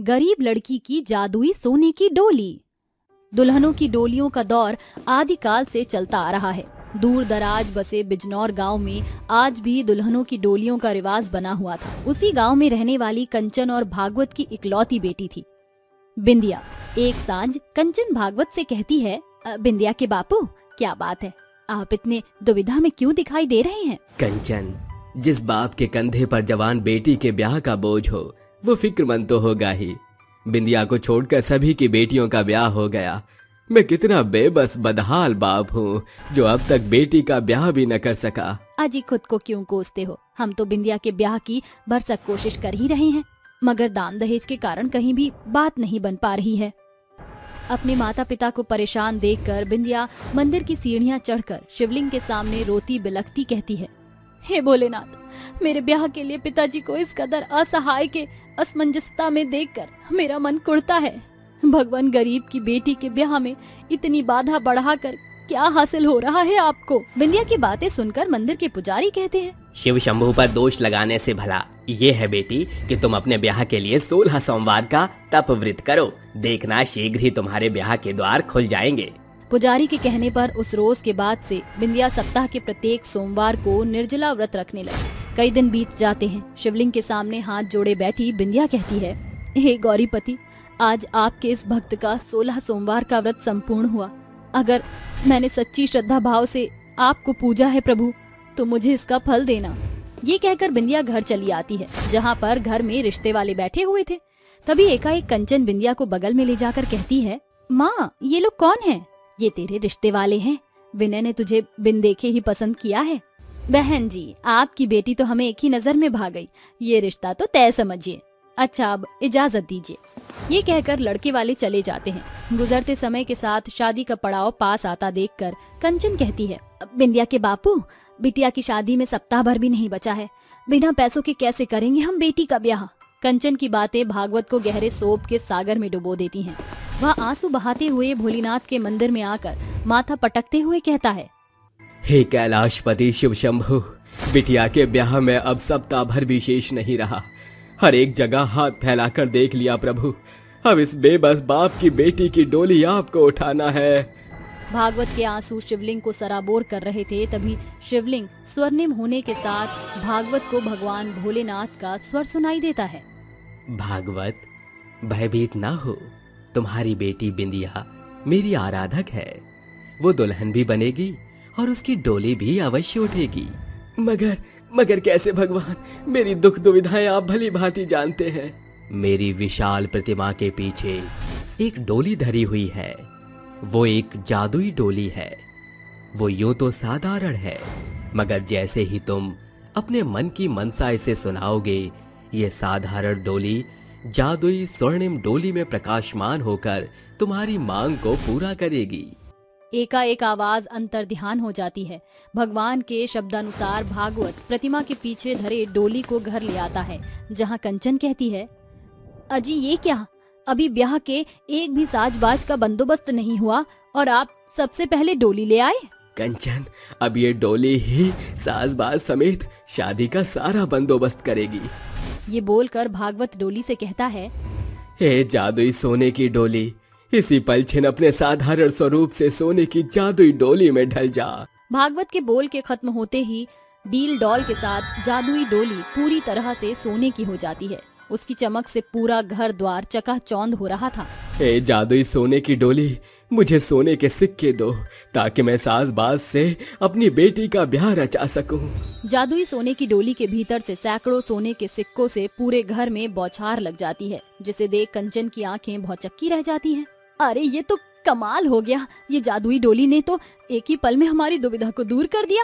गरीब लड़की की जादुई सोने की डोली। दुल्हनों की डोलियों का दौर आदिकाल से चलता आ रहा है। दूर दराज बसे बिजनौर गांव में आज भी दुल्हनों की डोलियों का रिवाज बना हुआ था। उसी गांव में रहने वाली कंचन और भागवत की इकलौती बेटी थी बिंदिया। एक सांझ कंचन भागवत से कहती है, बिंदिया के बापू, क्या बात है, आप इतने दुविधा में क्यों दिखाई दे रहे हैं? कंचन, जिस बाप के कंधे पर जवान बेटी के ब्याह का बोझ हो वो फिक्रमंद तो होगा ही। बिंदिया को छोड़कर सभी की बेटियों का ब्याह हो गया। मैं कितना बेबस बदहाल बाप हूँ जो अब तक बेटी का ब्याह भी न कर सका। अजी खुद को क्यों कोसते हो? हम तो बिंदिया के ब्याह की भरसक कोशिश कर ही रहे हैं, मगर दाम दहेज के कारण कहीं भी बात नहीं बन पा रही है। अपने माता पिता को परेशान देखकर बिंदिया मंदिर की सीढ़ियां चढ़कर शिवलिंग के सामने रोती बिलखती कहती है, हे भोलेनाथ, मेरे ब्याह के लिए पिताजी को इस कदर असहाय के असमंजसता में देखकर मेरा मन कुढ़ता है। भगवान, गरीब की बेटी के ब्याह में इतनी बाधा बढ़ाकर क्या हासिल हो रहा है आपको? बिंदिया की बातें सुनकर मंदिर के पुजारी कहते हैं, शिव शंभू पर दोष लगाने से भला ये है बेटी कि तुम अपने ब्याह के लिए 16 सोमवार का तप व्रत करो। देखना शीघ्र ही तुम्हारे ब्याह के द्वार खुल जाएंगे। पुजारी के कहने पर उस रोज के बाद से बिंदिया सप्ताह के प्रत्येक सोमवार को निर्जला व्रत रखने लगी। कई दिन बीत जाते हैं। शिवलिंग के सामने हाथ जोड़े बैठी बिंदिया कहती है, हे गौरीपति, आज आपके इस भक्त का 16 सोमवार का व्रत संपूर्ण हुआ। अगर मैंने सच्ची श्रद्धा भाव से आपको पूजा है प्रभु, तो मुझे इसका फल देना। ये कहकर बिंदिया घर चली आती है, जहाँ पर घर में रिश्ते वाले बैठे हुए थे। तभी एकाएक कंचन बिंदिया को बगल में ले जाकर कहती है, माँ, ये लोग कौन हैं? ये तेरे रिश्ते वाले हैं। विनय ने तुझे बिन देखे ही पसंद किया है। बहन जी, आपकी बेटी तो हमें एक ही नजर में भा गई। ये रिश्ता तो तय समझिए। अच्छा, अब इजाजत दीजिए। ये कहकर लड़के वाले चले जाते हैं। गुजरते समय के साथ शादी का पड़ाव पास आता देखकर कंचन कहती है, बिंदिया के बापू, बिटिया की शादी में सप्ताह भर भी नहीं बचा है। बिना पैसों के कैसे करेंगे हम बेटी का ब्याह? कंचन की बातें भागवत को गहरे शोक के सागर में डुबो देती हैं। वह आंसू बहाते हुए भोलेनाथ के मंदिर में आकर माथा पटकते हुए कहता है, हे कैलाशपति शिव शंभु, बिटिया के ब्याह में अब सप्ताह भर भी शेष नहीं रहा। हर एक जगह हाथ फैलाकर देख लिया प्रभु। अब इस बेबस बाप की बेटी की डोली आपको उठाना है। भागवत के आंसू शिवलिंग को सराबोर कर रहे थे। तभी शिवलिंग स्वर्णिम होने के साथ भागवत को भगवान भोलेनाथ का स्वर सुनाई देता है। भागवत, भयभीत ना हो। तुम्हारी बेटी बिंदिया मेरी आराधक है। वो दुल्हन भी बनेगी और उसकी डोली भी अवश्य उठेगी। मगर कैसे भगवान? मेरी दुख दुविधाएं आप भली भांति जानते हैं। मेरी विशाल प्रतिमा के पीछे एक डोली धरी हुई है। वो एक जादुई डोली है। वो यूं तो साधारण है, मगर जैसे ही तुम अपने मन की मनसा इसे सुनाओगे, ये साधारण डोली जादुई स्वर्णिम डोली में प्रकाशमान होकर तुम्हारी मांग को पूरा करेगी। एकाएक आवाज अंतर्ध्यान हो जाती है। भगवान के शब्दानुसार भागवत प्रतिमा के पीछे धरे डोली को घर ले आता है, जहाँ कंचन कहती है, अजी ये क्या? अभी ब्याह के एक भी साजबाज का बंदोबस्त नहीं हुआ और आप सबसे पहले डोली ले आए? कंचन, अब ये डोली ही साजबाज समेत शादी का सारा बंदोबस्त करेगी। ये बोलकर भागवत डोली से कहता है, हे जादुई सोने की डोली, इसी पल छिन अपने साधारण स्वरूप से सोने की जादुई डोली में ढल जा। भागवत के बोल के खत्म होते ही डील डॉल के साथ जादुई डोली पूरी तरह से सोने की हो जाती है। उसकी चमक से पूरा घर द्वार चकाचौंध हो रहा था। हे जादुई सोने की डोली, मुझे सोने के सिक्के दो ताकि मैं साजबाज से अपनी बेटी का ब्याह रचा सकूं। जादुई सोने की डोली के भीतर से सैकड़ों सोने के सिक्कों से पूरे घर में बौछार लग जाती है, जिसे देख कंचन की आंखें भौचक्की रह जाती हैं। अरे ये तो कमाल हो गया। ये जादुई डोली ने तो एक ही पल में हमारी दुविधा को दूर कर दिया।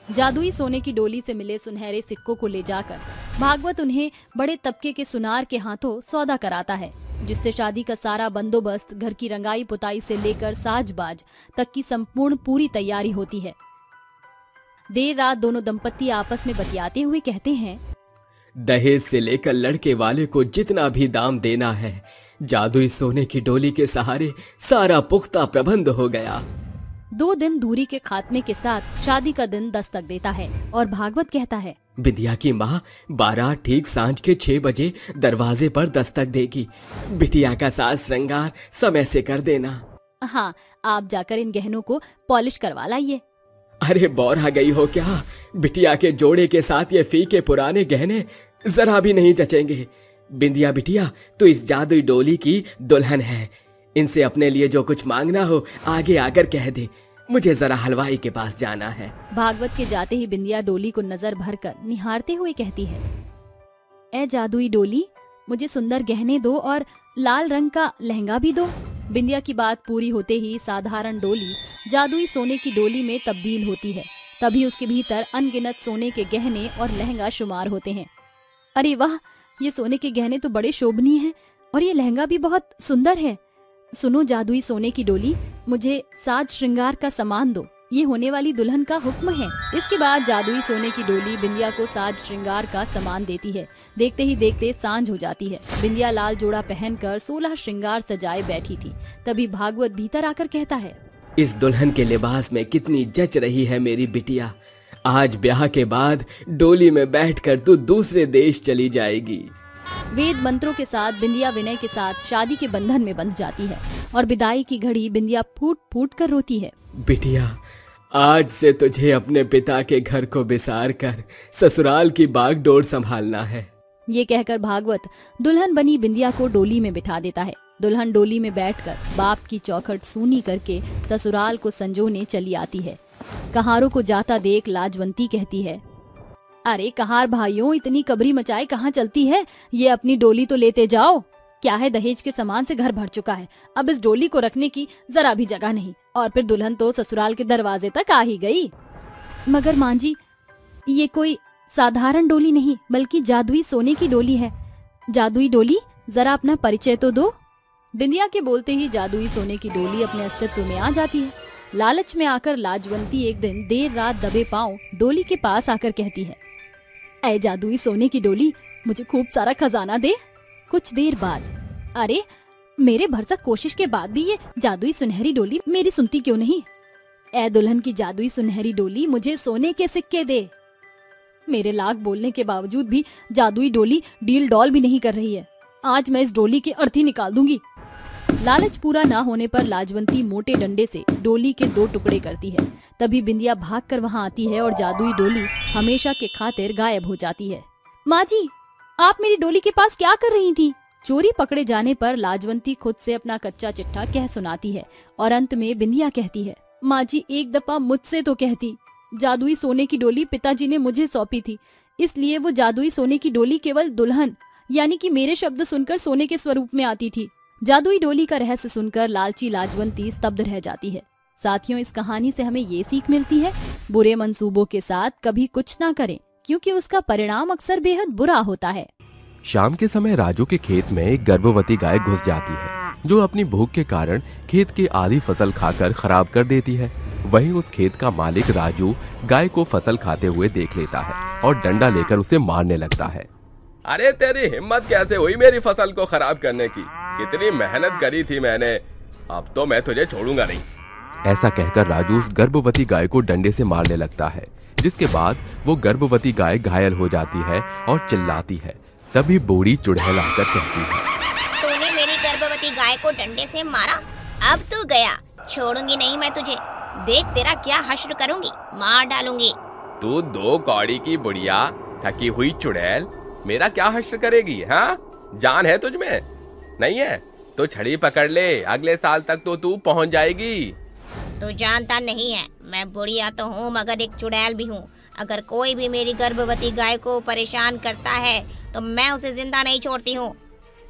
जादुई सोने की डोली से मिले सुनहरे सिक्कों को ले जाकर भागवत उन्हें बड़े तबके के सुनार के हाथों सौदा कराता है, जिससे शादी का सारा बंदोबस्त, घर की रंगाई पुताई से लेकर साजबाज तक की संपूर्ण पूरी तैयारी होती है। देर रात दोनों दंपत्ति आपस में बतियाते हुए कहते हैं, दहेज से लेकर लड़के वाले को जितना भी दाम देना है, जादुई सोने की डोली के सहारे सारा पुख्ता प्रबंध हो गया। 2 दिन दूरी के खात्मे के साथ शादी का दिन दस्तक देता है और भागवत कहता है, बिंदिया की माँ 12 ठीक सांझ के 6 बजे दरवाजे पर दस्तक देगी। बिटिया का साज श्रृंगार समय से कर देना। हाँ, आप जाकर इन गहनों को पॉलिश करवा लाइए। अरे बौर आ गई हो क्या? बिटिया के जोड़े के साथ ये फीके पुराने गहने जरा भी नहीं जचेंगे। बिंदिया बिटिया, तो इस जादुई डोली की दुल्हन है। इनसे अपने लिए जो कुछ मांगना हो आगे आकर कह दे। मुझे जरा हलवाई के पास जाना है। भागवत के जाते ही बिंदिया डोली को नजर भरकर निहारते हुए कहती है, ए जादुई डोली, मुझे सुंदर गहने दो और लाल रंग का लहंगा भी दो। बिंदिया की बात पूरी होते ही साधारण डोली जादुई सोने की डोली में तब्दील होती है। तभी उसके भीतर अनगिनत सोने के गहने और लहंगा शुमार होते हैं। अरे वाह, ये सोने के गहने तो बड़े शोभनीय हैं और ये लहंगा भी बहुत सुंदर है। सुनो जादुई सोने की डोली, मुझे साज श्रृंगार का सामान दो, ये होने वाली दुल्हन का हुक्म है। इसके बाद जादुई सोने की डोली बिंदिया को साज श्रृंगार का सामान देती है। देखते ही देखते सांझ हो जाती है। बिंदिया लाल जोड़ा पहनकर 16 श्रृंगार सजाए बैठी थी। तभी भागवत भीतर आकर कहता है, इस दुल्हन के लिबास में कितनी जच रही है मेरी बिटिया। आज ब्याह के बाद डोली में बैठकर तू दूसरे देश चली जाएगी। वेद मंत्रों के साथ बिंदिया विनय के साथ शादी के बंधन में बंध जाती है और विदाई की घड़ी बिंदिया फूट फूट कर रोती है। बिटिया, आज से तुझे अपने पिता के घर को बिसार कर ससुराल की बागडोर संभालना है। ये कहकर भागवत दुल्हन बनी बिंदिया को डोली में बिठा देता है। दुल्हन डोली में बैठकर बाप की चौखट सूनी करके ससुराल को संजोने चली आती है। कहारों को जाता देख लाजवंती कहती है, अरे कहार भाइयों, इतनी कबरी मचाए कहाँ चलती है? ये अपनी डोली तो लेते जाओ। क्या है, दहेज के सामान से घर भर चुका है, अब इस डोली को रखने की जरा भी जगह नहीं। और फिर दुल्हन तो ससुराल के दरवाजे तक आ ही गई। मगर मां जी, ये कोई साधारण डोली नहीं बल्कि जादुई सोने की डोली है। जादुई डोली, जरा अपना परिचय तो दो। बिंदिया के बोलते ही जादुई सोने की डोली अपने अस्तित्व में आ जाती है। लालच में आकर लाजवंती एक दिन देर रात दबे पांव डोली के पास आकर कहती है, ऐ जादुई सोने की डोली, मुझे खूब सारा खजाना दे। कुछ देर बाद, अरे मेरे भरसक कोशिश के बाद भी ये जादुई सुनहरी डोली मेरी सुनती क्यों नहीं? ऐ दुल्हन की जादुई सुनहरी डोली, मुझे सोने के सिक्के दे। मेरे लाख बोलने के बावजूद भी जादुई डोली डील डॉल भी नहीं कर रही है। आज मैं इस डोली की अर्थी निकाल दूंगी। लालच पूरा ना होने पर लाजवंती मोटे डंडे से डोली के 2 टुकड़े करती है। तभी बिंदिया भागकर वहां आती है और जादुई डोली हमेशा के खातिर गायब हो जाती है। माँ जी, आप मेरी डोली के पास क्या कर रही थी? चोरी पकड़े जाने पर लाजवंती खुद से अपना कच्चा चिट्ठा कह सुनाती है और अंत में बिंदिया कहती है, माँ जी एक दफा मुझसे तो कहती। जादुई सोने की डोली पिताजी ने मुझे सौंपी थी, इसलिए वो जादुई सोने की डोली केवल दुल्हन यानी कि मेरे शब्द सुनकर सोने के स्वरूप में आती थी। जादुई डोली का रहस्य सुनकर लालची लाजवंती स्तब्ध रह जाती है। साथियों, इस कहानी से हमें ये सीख मिलती है, बुरे मंसूबों के साथ कभी कुछ ना करें, क्योंकि उसका परिणाम अक्सर बेहद बुरा होता है। शाम के समय राजू के खेत में एक गर्भवती गाय घुस जाती है, जो अपनी भूख के कारण खेत की आधी फसल खाकर खराब कर देती है। वहीं उस खेत का मालिक राजू गाय को फसल खाते हुए देख लेता है और डंडा लेकर उसे मारने लगता है। अरे तेरी हिम्मत कैसे हुई मेरी फसल को खराब करने की? कितनी मेहनत करी थी मैंने, अब तो मैं तुझे छोड़ूंगा नहीं। ऐसा कहकर राजू उस गर्भवती गाय को डंडे से मारने लगता है, जिसके बाद वो गर्भवती गाय घायल हो जाती है और चिल्लाती है। तभी बूढ़ी चुड़ैल आकर कहती है, तूने मेरी गर्भवती गाय को डंडे से मारा, अब तू गया, छोड़ूंगी नहीं मैं तुझे। देख तेरा क्या हश्र करूंगी, मार डालूंगी। तू 2 कौड़ी की बुढ़िया थकी हुई चुड़ैल मेरा क्या हश्र करेगी? हाँ, जान है तुझ में? नहीं है तो छड़ी पकड़ ले, अगले साल तक तो तू पहुंच जाएगी। तू जानता नहीं है, मैं बुढ़िया तो हूँ मगर एक चुड़ैल भी हूँ। अगर कोई भी मेरी गर्भवती गाय को परेशान करता है तो मैं उसे जिंदा नहीं छोड़ती हूँ।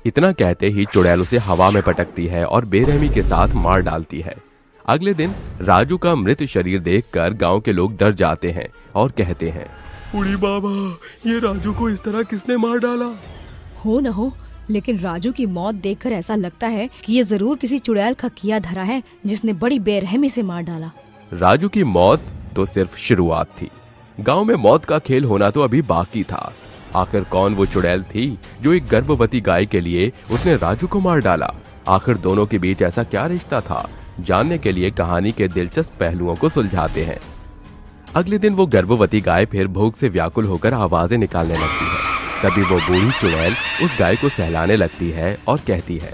इतना कहते ही चुड़ैल उसे हवा में पटकती है और बेरहमी के साथ मार डालती है। अगले दिन राजू का मृत शरीर देखकर गांव के लोग डर जाते हैं और कहते हैं, बूढ़ी बाबा, ये राजू को इस तरह किसने मार डाला? हो न हो, लेकिन राजू की मौत देखकर ऐसा लगता है कि ये जरूर किसी चुड़ैल का किया धरा है, जिसने बड़ी बेरहमी से मार डाला। राजू की मौत तो सिर्फ शुरुआत थी। गांव में मौत का खेल होना तो अभी बाकी था। आखिर कौन वो चुड़ैल थी जो एक गर्भवती गाय के लिए उसने राजू को मार डाला? आखिर दोनों के बीच ऐसा क्या रिश्ता था जानने के लिए कहानी के दिलचस्प पहलुओं को सुलझाते हैं। अगले दिन वो गर्भवती गाय फिर भूख से व्याकुल होकर आवाजें निकालने लगती है। तभी वो बूढ़ी चुड़ैल उस गाय को सहलाने लगती है और कहती है,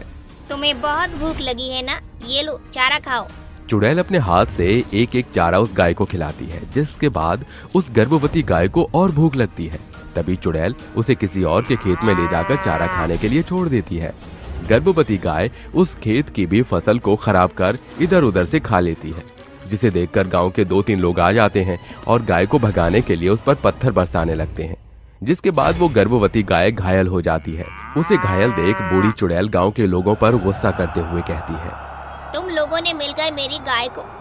तुम्हें बहुत भूख लगी है ना, ये लो चारा खाओ। चुड़ैल अपने हाथ से एक एक चारा उस गाय को खिलाती है, जिसके बाद उस गर्भवती गाय को और भूख लगती है। तभी चुड़ैल उसे किसी और के खेत में ले जाकर चारा खाने के लिए छोड़ देती है। गर्भवती गाय उस खेत की भी फसल को खराब कर इधर उधर से खा लेती है, जिसे देखकर गांव के 2-3 लोग आ जाते हैं और गाय को भगाने के लिए उस पर पत्थर बरसाने लगते हैं, जिसके बाद वो गर्भवती गाय घायल हो जाती है। उसे घायल देख बूढ़ी चुड़ैल गांव के लोगों पर गुस्सा करते हुए कहती है, तुम लोगों ने मिलकर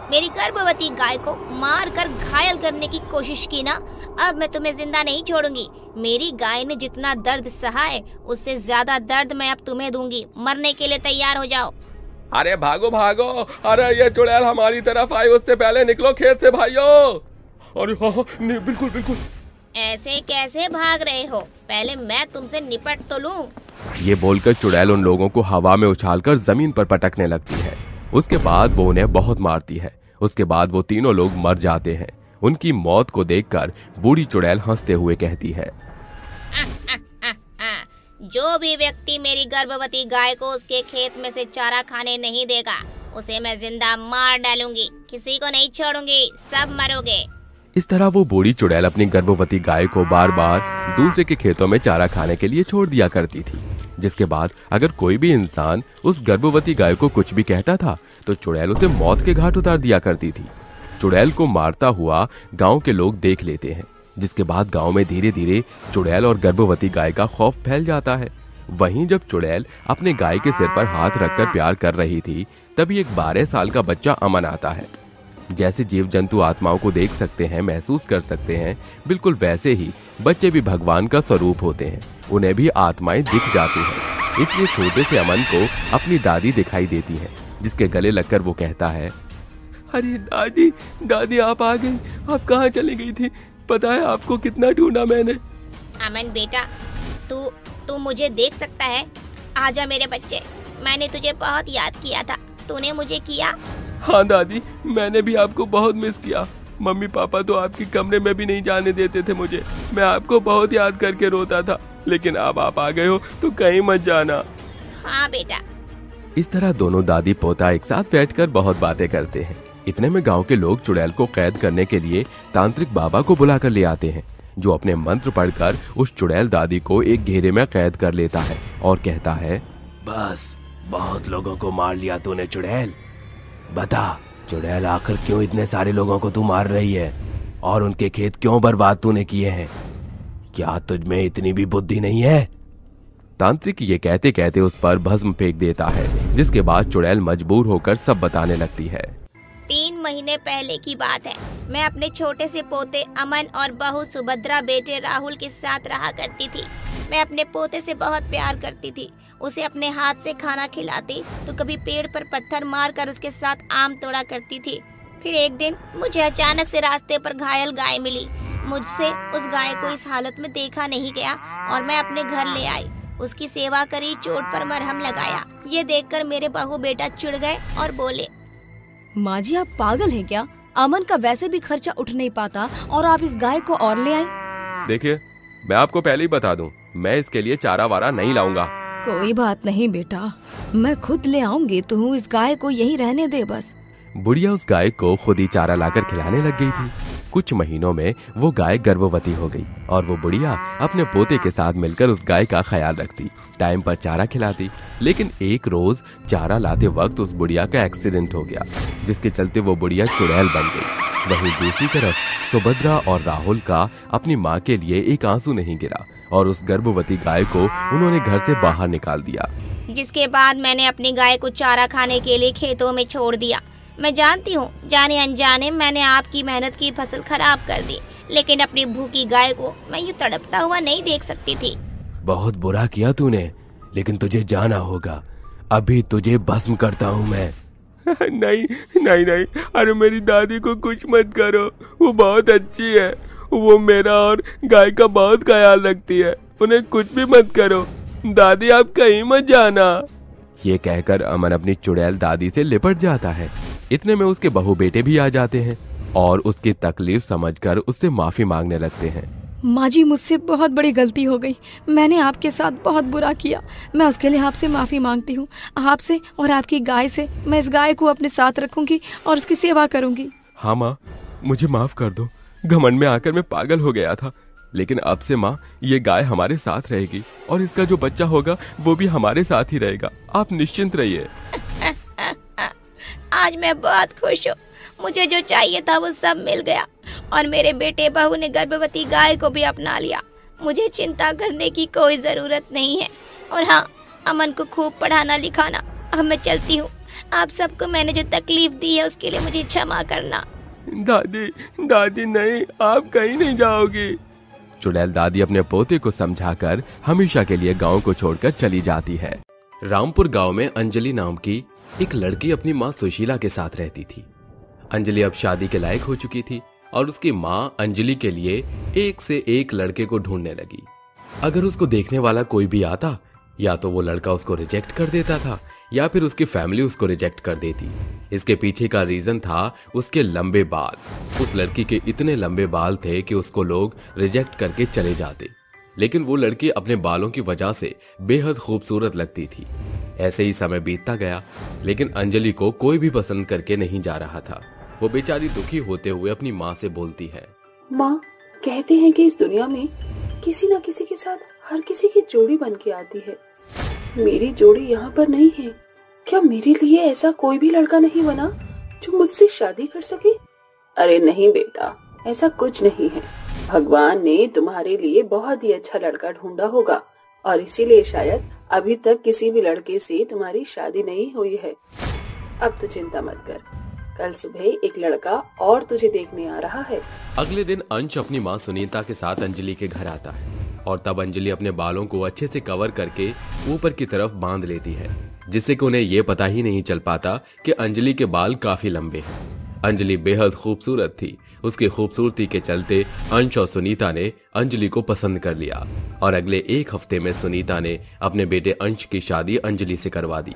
मेरी गर्भवती गाय को मार कर घायल करने की कोशिश की ना, अब मैं तुम्हें जिंदा नहीं छोड़ूंगी। मेरी गाय ने जितना दर्द सहा है उससे ज्यादा दर्द मैं अब तुम्हें दूंगी। मरने के लिए तैयार हो जाओ। अरे भागो भागो, अरे ये चुड़ैल हमारी तरफ आई, उससे पहले निकलो खेत से भाइयों। अरे हाँ, नहीं बिल्कुल बिल्कुल। ऐसे कैसे भाग रहे हो, पहले मैं तुमसे निपट तो लूं। ये बोलकर चुड़ैल उन लोगों को हवा में उछालकर जमीन पर पटकने लगती है। उसके बाद वो उन्हें बहुत मारती है। उसके बाद वो तीनों लोग मर जाते हैं। उनकी मौत को देखकर बूढ़ी चुड़ैल हंसते हुए कहती है, जो भी व्यक्ति मेरी गर्भवती गाय को उसके खेत में से चारा खाने नहीं देगा, उसे मैं जिंदा मार डालूंगी। किसी को नहीं छोड़ूंगी, सब मरोगे। इस तरह वो बूढ़ी चुड़ैल अपनी गर्भवती गाय को बार बार दूसरे के खेतों में चारा खाने के लिए छोड़ दिया करती थी, जिसके बाद अगर कोई भी इंसान उस गर्भवती गाय को कुछ भी कहता था तो चुड़ैल उसे मौत के घाट उतार दिया करती थी। चुड़ैल को मारता हुआ गांव के लोग देख लेते हैं, जिसके बाद गांव में धीरे धीरे चुड़ैल और गर्भवती गाय का खौफ फैल जाता है। वहीं जब चुड़ैल अपने गाय के सिर पर हाथ रखकर प्यार कर रही थी, तभी एक 12 साल का बच्चा अमन आता है। जैसे जीव जंतु आत्माओं को देख सकते हैं, महसूस कर सकते हैं, बिल्कुल वैसे ही बच्चे भी भगवान का स्वरूप होते हैं। उन्हें भी आत्माएं दिख जाती हैं। इसलिए छोटे से अमन को अपनी दादी दिखाई देती है, जिसके गले लगकर वो कहता है, अरे दादी, दादी आप आ गई। आप कहाँ चली गई थी? पता है आपको कितना ढूंढा मैंने। अमन बेटा, तू मुझे देख सकता है? आजा मेरे बच्चे, मैंने तुझे बहुत याद किया था, तूने मुझे किया? हाँ दादी, मैंने भी आपको बहुत मिस किया। मम्मी पापा तो आपके कमरे में भी नहीं जाने देते थे मुझे। मैं आपको बहुत याद करके रोता था, लेकिन अब आप आ गए हो तो कहीं मत जाना। हाँ बेटा। इस तरह दोनों दादी पोता एक साथ बैठकर बहुत बातें करते हैं। इतने में गांव के लोग चुड़ैल को कैद करने के लिए तांत्रिक बाबा को बुलाकर ले आते हैं, जो अपने मंत्र पढ़कर उस चुड़ैल दादी को एक घेरे में कैद कर लेता है और कहता है, बस बहुत लोगों को मार लिया तूने चुड़ैल। बता चुड़ैल, आखिर क्यों इतने सारे लोगों को तू मार रही है और उनके खेत क्यों बर्बाद तूने किए हैं? क्या तुझ में इतनी भी बुद्धि नहीं है? तांत्रिक ये कहते कहते उस पर भस्म फेंक देता है, जिसके बाद चुड़ैल मजबूर होकर सब बताने लगती है। 3 महीने पहले की बात है। मैं अपने छोटे से पोते अमन और बहू सुभद्रा बेटे राहुल के साथ रहा करती थी। मैं अपने पोते से बहुत प्यार करती थी। उसे अपने हाथ से खाना खिलाती तो कभी पेड़ पर पत्थर मारकर उसके साथ आम तोड़ा करती थी। फिर एक दिन मुझे अचानक से रास्ते पर घायल गाय मिली। मुझसे उस गाय को इस हालत में देखा नहीं गया और मैं अपने घर ले आई। उसकी सेवा करी, चोट पर मरहम लगाया। ये देखकर मेरे बहू बेटा चिढ़ गए और बोले, माँ जी आप पागल हैं क्या? अमन का वैसे भी खर्चा उठ नहीं पाता और आप इस गाय को और ले आई। देखिए, मैं आपको पहले ही बता दूं, मैं इसके लिए चारा वारा नहीं लाऊंगा। कोई बात नहीं बेटा, मैं खुद ले आऊंगी। तू इस गाय को यहीं रहने दे बस। बुढ़िया उस गाय को खुद ही चारा लाकर खिलाने लग गई थी। कुछ महीनों में वो गाय गर्भवती हो गई और वो बुढ़िया अपने पोते के साथ मिलकर उस गाय का ख्याल रखती, टाइम पर चारा खिलाती। लेकिन एक रोज चारा लाते वक्त उस बुढ़िया का एक्सीडेंट हो गया, जिसके चलते वो बुढ़िया चुड़ैल बन गई। वहीं दूसरी तरफ सुभद्रा और राहुल का अपनी माँ के लिए एक आंसू नहीं गिरा और उस गर्भवती गाय को उन्होंने घर से बाहर निकाल दिया। जिसके बाद मैंने अपनी गाय को चारा खाने के लिए खेतों में छोड़ दिया। मैं जानती हूँ जाने अनजाने मैंने आपकी मेहनत की फसल खराब कर दी, लेकिन अपनी भूखी गाय को मैं यूँ तड़पता हुआ नहीं देख सकती थी। बहुत बुरा किया तूने, लेकिन तुझे जाना होगा। अभी तुझे भस्म करता हूँ मैं। नहीं नहीं नहीं, अरे मेरी दादी को कुछ मत करो, वो बहुत अच्छी है। वो मेरा और गाय का बहुत ख्याल रखती है, उन्हें कुछ भी मत करो। दादी आप कहीं मत जाना। ये कहकर अमन अपनी चुड़ैल दादी से लिपट जाता है। इतने में उसके बहू बेटे भी आ जाते हैं और उसकी तकलीफ समझकर उससे माफी मांगने लगते हैं। माँ जी, मुझसे बहुत बड़ी गलती हो गई। मैंने आपके साथ बहुत बुरा किया। मैं उसके लिए आपसे माफ़ी मांगती हूँ। आपसे और आपकी गाय से मैं इस गाय को अपने साथ रखूंगी और उसकी सेवा करूंगी। हाँ माँ, मुझे माफ कर दो। घमंड में आकर मैं पागल हो गया था, लेकिन अब से माँ ये गाय हमारे साथ रहेगी और इसका जो बच्चा होगा वो भी हमारे साथ ही रहेगा। आप निश्चिंत रहिए। आज मैं बहुत खुश हूँ। मुझे जो चाहिए था वो सब मिल गया और मेरे बेटे बहू ने गर्भवती गाय को भी अपना लिया। मुझे चिंता करने की कोई जरूरत नहीं है। और हाँ, अमन को खूब पढ़ाना लिखाना। अब मैं चलती हूँ। आप सबको मैंने जो तकलीफ दी है उसके लिए मुझे क्षमा करना। दादी, दादी नहीं, आप कहीं नहीं जाओगी। चुड़ैल दादी अपने पोते को समझाकर हमेशा के लिए गांव को छोड़कर चली जाती है। रामपुर गांव में अंजलि नाम की एक लड़की अपनी माँ सुशीला के साथ रहती थी। अंजलि अब शादी के लायक हो चुकी थी और उसकी माँ अंजलि के लिए एक से एक लड़के को ढूंढने लगी। अगर उसको देखने वाला कोई भी आता, या तो वो लड़का उसको रिजेक्ट कर देता था या फिर उसकी फैमिली उसको रिजेक्ट कर देती। इसके पीछे का रीजन था उसके लंबे बाल। उस लड़की के इतने लंबे बाल थे कि उसको लोग रिजेक्ट करके चले जाते, लेकिन वो लड़की अपने बालों की वजह से बेहद खूबसूरत लगती थी। ऐसे ही समय बीतता गया, लेकिन अंजलि को कोई भी पसंद करके नहीं जा रहा था। वो बेचारी दुखी होते हुए अपनी माँ से बोलती है, माँ, कहते हैं कि इस दुनिया में किसी न किसी के साथ हर किसी की जोड़ी बन के आती है। मेरी जोड़ी यहाँ पर नहीं है। क्या मेरे लिए ऐसा कोई भी लड़का नहीं बना जो मुझसे शादी कर सके? अरे नहीं बेटा, ऐसा कुछ नहीं है। भगवान ने तुम्हारे लिए बहुत ही अच्छा लड़का ढूंढा होगा और इसीलिए शायद अभी तक किसी भी लड़के से तुम्हारी शादी नहीं हुई है। अब तो चिंता मत कर, कल सुबह एक लड़का और तुझे देखने आ रहा है। अगले दिन अंश अपनी माँ सुनीता के साथ अंजलि के घर आता है और तब अंजलि अपने बालों को अच्छे से कवर करके ऊपर की तरफ बांध लेती है, जिससे कि उन्हें ये पता ही नहीं चल पाता कि अंजलि के बाल काफी लंबे हैं। अंजलि बेहद खूबसूरत थी। उसकी खूबसूरती के चलते अंश और सुनीता ने अंजलि को पसंद कर लिया और अगले एक हफ्ते में सुनीता ने अपने बेटे अंश की शादी अंजलि से करवा दी।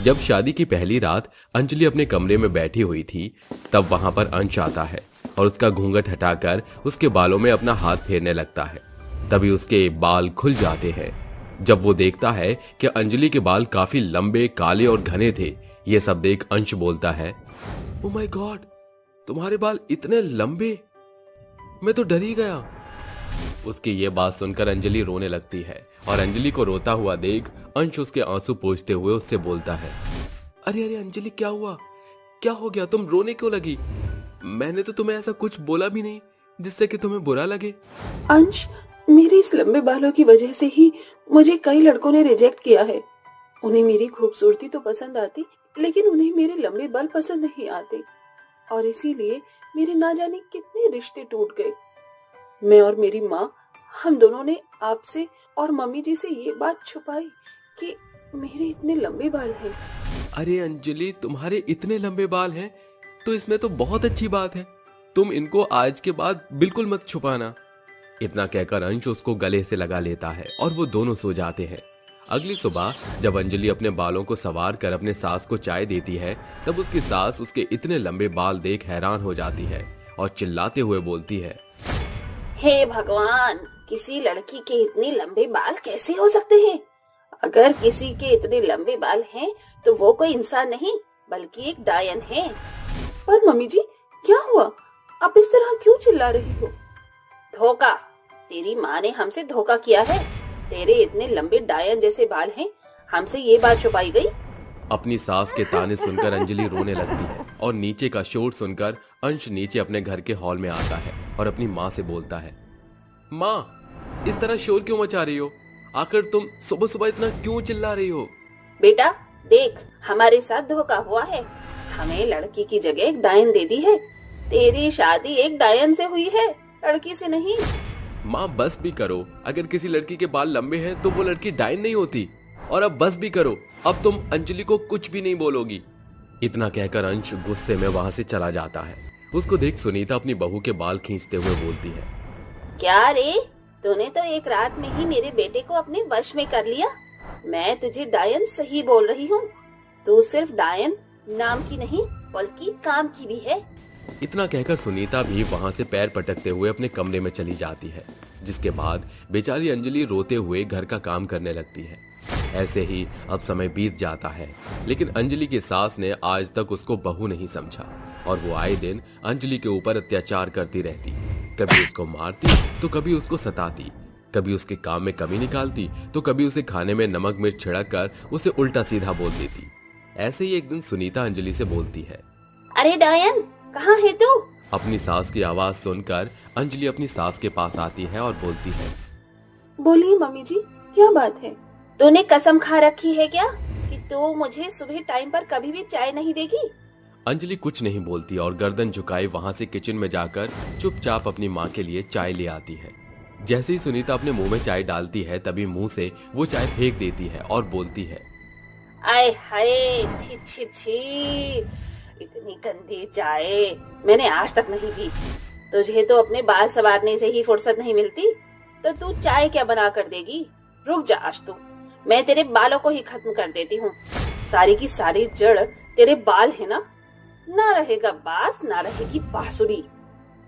जब शादी की पहली रात अंजलि अपने कमरे में बैठी हुई थी, तब वहां पर अंश आता है और उसका घूंघट हटाकर उसके बालों में अपना हाथ फेरने लगता है। तभी उसके बाल खुल जाते हैं। जब वो देखता है कि अंजलि के बाल काफी लंबे, काले और घने थे, ये सब देख अंश बोलता है, ओह माय गॉड, तुम्हारे बाल इतने लंबे, मैं तो डर ही गया। उसकी ये बात सुनकर अंजलि रोने लगती है और अंजलि को रोता हुआ देख अंश उसके आंसू पोंछते हुए उससे बोलता है, अरे अरे अंजलि, क्या हुआ? क्या हो गया? तुम रोने क्यों लगी? मैंने तो तुम्हें ऐसा कुछ बोला भी नहीं जिससे कि तुम्हें बुरा लगे। अंश, मेरे इस लंबे बालों की वजह से ही मुझे कई लड़कों ने रिजेक्ट किया है। उन्हें मेरी खूबसूरती तो पसंद आती, लेकिन उन्हें मेरे लंबे बाल पसंद नहीं आते और इसीलिए मेरे ना जाने कितने रिश्ते टूट गए। मैं और मेरी माँ, हम दोनों ने आपसे और मम्मी जी से ये बात छुपाई कि मेरे इतने लंबे बाल हैं। अरे अंजलि, तुम्हारे इतने लंबे बाल हैं तो इसमें तो बहुत अच्छी बात है। तुम इनको आज के बाद बिल्कुल मत छुपाना। इतना कहकर अंश उसको गले से लगा लेता है और वो दोनों सो जाते हैं। अगली सुबह जब अंजलि अपने बालों को संवार कर अपने सास को चाय देती है, तब उसकी सास उसके इतने लंबे बाल देख हैरान हो जाती है और चिल्लाते हुए बोलती है, हे भगवान, किसी लड़की के इतने लंबे बाल कैसे हो सकते हैं? अगर किसी के इतने लंबे बाल हैं तो वो कोई इंसान नहीं बल्कि एक डायन है। पर मम्मी जी, क्या हुआ? आप इस तरह क्यों चिल्ला रही हो? धोखा, तेरी माँ ने हमसे धोखा किया है। तेरे इतने लंबे डायन जैसे बाल हैं, हमसे ये बात छुपाई गई। अपनी सास के ताने सुनकर अंजलि रोने लगती है और नीचे का शोर सुनकर अंश नीचे अपने घर के हॉल में आता है और अपनी माँ से बोलता है, माँ, इस तरह शोर क्यों मचा रही हो? आखिर तुम सुबह सुबह इतना क्यों चिल्ला रही हो? बेटा देख, हमारे साथ धोखा हुआ है। हमें लड़की की जगह एक डायन दे दी है। तेरी शादी एक डायन से हुई है, लड़की से नहीं। माँ बस भी करो, अगर किसी लड़की के बाल लंबे हैं तो वो लड़की डायन नहीं होती। और अब बस भी करो, अब तुम अंजलि को कुछ भी नहीं बोलोगी। इतना कहकर अंश गुस्से में वहाँ से चला जाता है। उसको देख सुनीता अपनी बहू के बाल खींचते हुए बोलती है, क्या रे, तूने तो एक रात में ही मेरे बेटे को अपने वश में कर लिया। मैं तुझे डायन सही बोल रही हूँ। तू सिर्फ डायन नाम की नहीं बल्कि काम की भी है। इतना कहकर सुनीता भी वहां से पैर पटकते हुए अपने कमरे में चली जाती है, जिसके बाद बेचारी अंजलि रोते हुए घर का काम करने लगती है। ऐसे ही अब समय बीत जाता है, लेकिन अंजलि की सास ने आज तक उसको बहू नहीं समझा और वो आए दिन अंजलि के ऊपर अत्याचार करती रहती। कभी उसको मारती तो कभी उसको सताती, कभी उसके काम में कमी निकालती तो कभी उसे खाने में नमक मिर्च छिड़क कर उसे उल्टा सीधा बोल देती। ऐसे ही एक दिन सुनीता अंजलि से बोलती है, अरे डायन, कहाँ है तू? अपनी सास की आवाज सुनकर अंजलि अपनी सास के पास आती है और बोलती है, बोलिए मम्मी जी, क्या बात है? तूने कसम खा रखी है क्या कि तू मुझे सुबह टाइम पर कभी भी चाय नहीं देगी? अंजलि कुछ नहीं बोलती और गर्दन झुकाए वहां से किचन में जाकर चुपचाप अपनी माँ के लिए चाय ले आती है। जैसे ही सुनीता अपने मुंह में चाय डालती है तभी मुंह से वो चाय फेंक देती है और बोलती है, आय हाय, छी छी छी, इतनी गंदी चाय मैंने आज तक नहीं पी। तुझे तो अपने बाल संवारने से ही फुर्सत नहीं मिलती, तो तू चाय क्या बना कर देगी? रुक जा, आज तू मैं तेरे बालों को ही खत्म कर देती हूँ। सारी की सारी जड़ तेरे बाल है ना रहेगा बास, ना रहेगी बांसुरी।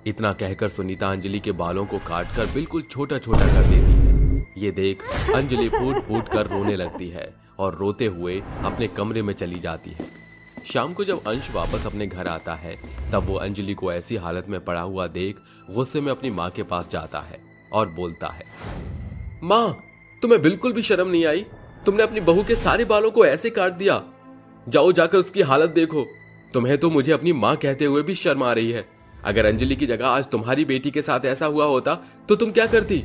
इतना कहकर सुनीता अंजलि के बालों को काटकर बिल्कुल छोटा छोटा कर देती है। ये देख अंजलि फूट फूट कर रोने लगती है और रोते हुए अपने कमरे में चली जाती है। शाम को जब अंश वापस अपने घर आता है तब वो अंजलि को ऐसी हालत में पड़ा हुआ देख गुस्से में अपनी माँ के पास जाता है और बोलता है, माँ, तुम्हें बिल्कुल भी शर्म नहीं आई? तुमने अपनी बहू के सारे बालों को ऐसे काट दिया। जाओ जाकर उसकी हालत देखो। तुम्हें तो मुझे अपनी माँ कहते हुए भी शर्म आ रही है। अगर अंजलि की जगह आज तुम्हारी बेटी के साथ ऐसा हुआ होता तो तुम क्या करती?